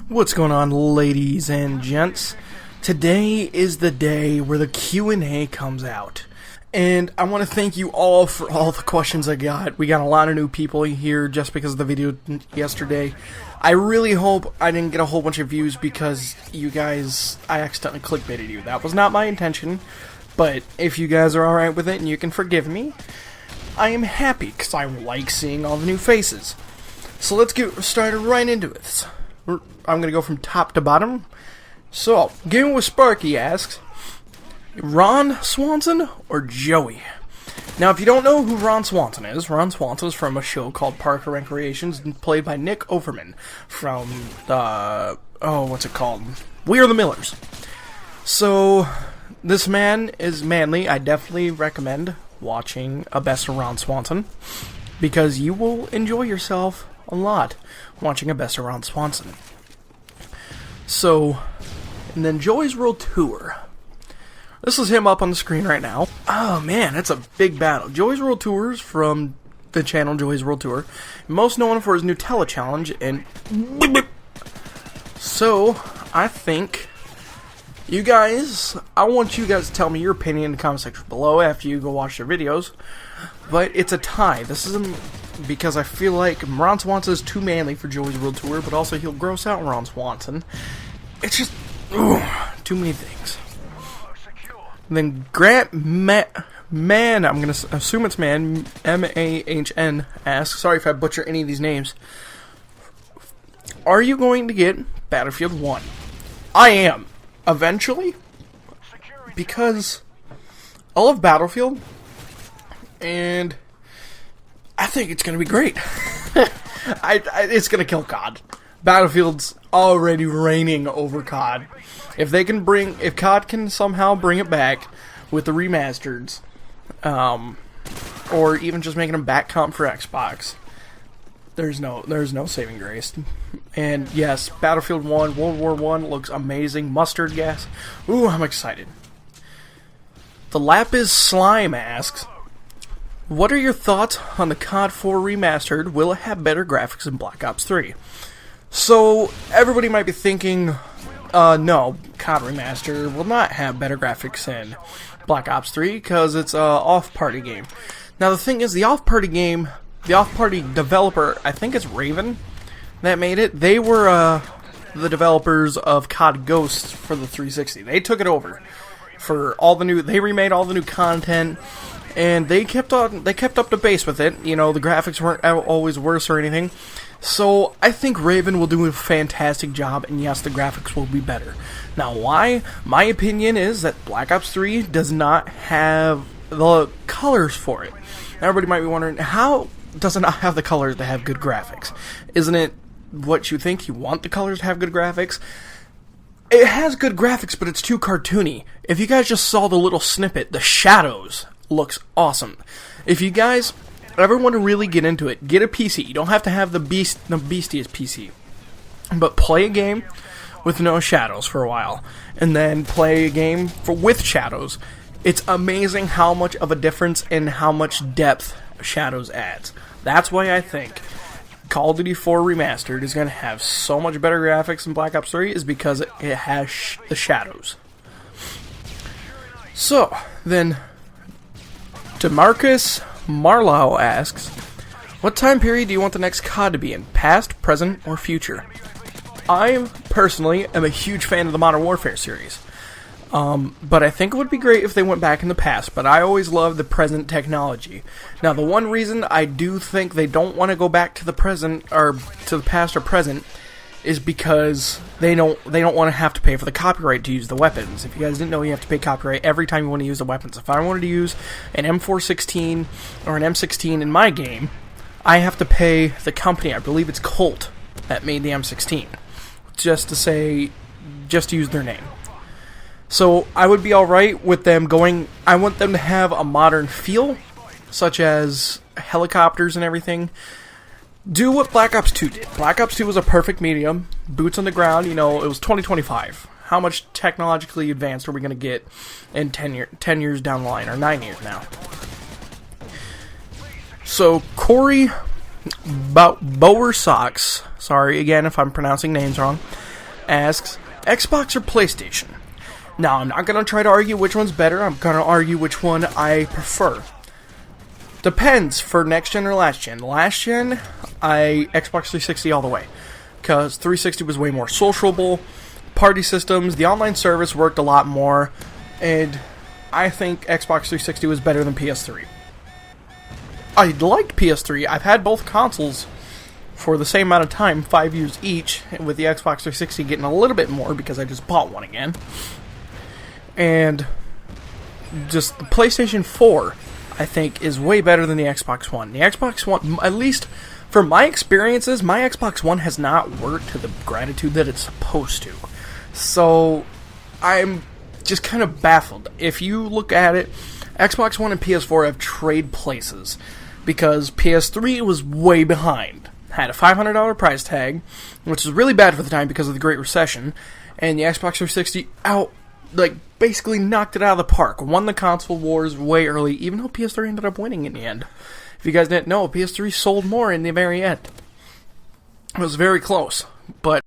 What's going on, ladies and gents? Today is the day where the Q&A comes out. And I want to thank you all for all the questions I got. We got a lot of new people here just because of the video yesterday. I really hope I didn't get a whole bunch of views because you guys, I accidentally clickbaited you. That was not my intention. But if you guys are alright with it and you can forgive me, I am happy because I like seeing all the new faces. So let's get started right into it. I'm going to go from top to bottom. So, Game with Sparky asks, Ron Swanson or Joey? Now, if you don't know who Ron Swanson is from a show called Park and Recreations, played by Nick Offerman from what's it called? We Are the Millers. So, this man is manly. I definitely recommend watching a Best of Ron Swanson, because you will enjoy yourself a lot watching a Best of Ron Swanson. So, and then Joey's World Tour. This is him up on the screen right now. Oh man, that's a big battle. Joey's World Tour is from the channel Joey's World Tour, most known for his Nutella challenge. And so, I think you guys, I want you guys to tell me your opinion in the comment section below after you go watch their videos. But it's a tie. This isn't because I feel like Ron Swanson is too manly for Joey's World Tour, but also he'll gross out Ron Swanson. It's just too many things. And then Grant Man, I'm gonna assume it's Man, M-A-H-N, asks, sorry if I butcher any of these names, are you going to get Battlefield 1? I am. Eventually. Because I love Battlefield. And I think it's going to be great. It's going to kill COD. Battlefield's already reigning over COD. If COD can somehow bring it back with the remasters, or even just making them back comp for Xbox, there's no saving grace. And yes, Battlefield 1, World War 1 looks amazing. Mustard gas. Ooh, I'm excited. The Lapis Slime asks, what are your thoughts on the COD 4 remastered? Will it have better graphics than Black Ops 3? So, everybody might be thinking, no, COD remaster will not have better graphics than Black Ops 3 because it's an off-party game. Now, the thing is, the off-party game, the off-party developer, I think it's Raven that made it. They were the developers of COD Ghosts for the 360. They took it over for all the new. They remade all the new content. And they kept up the base with it. You know, the graphics weren't always worse or anything. So, I think Raven will do a fantastic job, and yes, the graphics will be better. Now, why? My opinion is that Black Ops 3 does not have the colors for it. Now, everybody might be wondering, how does it not have the colors to have good graphics? Isn't it what you think? You want the colors to have good graphics? It has good graphics, but it's too cartoony. If you guys just saw the little snippet, the shadows looks awesome. If you guys ever want to really get into it, get a PC. You don't have to have the beastiest PC, but play a game with no shadows for a while, and then play a game with shadows. It's amazing how much of a difference and how much depth shadows adds. That's why I think Call of Duty 4 Remastered is going to have so much better graphics than Black Ops 3 is because it has the shadows. So, then DeMarcus Marlowe asks, what time period do you want the next COD to be in? Past, present, or future? I personally am a huge fan of the Modern Warfare series. But I think it would be great if they went back in the past, but I always love the present technology. Now, the one reason I do think they don't want to go back to the present, or to the past or present, is because they don't want to have to pay for the copyright to use the weapons. If you guys didn't know, you have to pay copyright every time you want to use the weapons. If I wanted to use an M416 or an M16 in my game, I have to pay the company, I believe it's Colt, that made the M16, just to use their name. So I would be alright with them going, I want them to have a modern feel, such as helicopters and everything. Do what Black Ops 2 did. Black Ops 2 was a perfect medium, boots on the ground, you know, it was 2025. How much technologically advanced are we going to get in 10 years down the line, or 9 years now? So, Corey Bower Socks, sorry again if I'm pronouncing names wrong, asks, Xbox or PlayStation? Now, I'm not going to try to argue which one's better. I'm going to argue which one I prefer. Depends for next gen or last gen. Last gen, Xbox 360 all the way. Because 360 was way more sociable. Party systems, the online service worked a lot more. And I think Xbox 360 was better than PS3. I liked PS3. I've had both consoles for the same amount of time, 5 years each, with the Xbox 360 getting a little bit more because I just bought one again. And just the PlayStation 4, I think, is way better than the Xbox One. The Xbox One, at least from my experiences, my Xbox One has not worked to the gratitude that it's supposed to. So, I'm just kind of baffled. If you look at it, Xbox One and PS4 have trade places, because PS3 was way behind. Had a $500 price tag, which is really bad for the time because of the Great Recession, and the Xbox 360 basically knocked it out of the park. Won the console wars way early, even though PS3 ended up winning in the end. If you guys didn't know, PS3 sold more in the very end. It was very close, but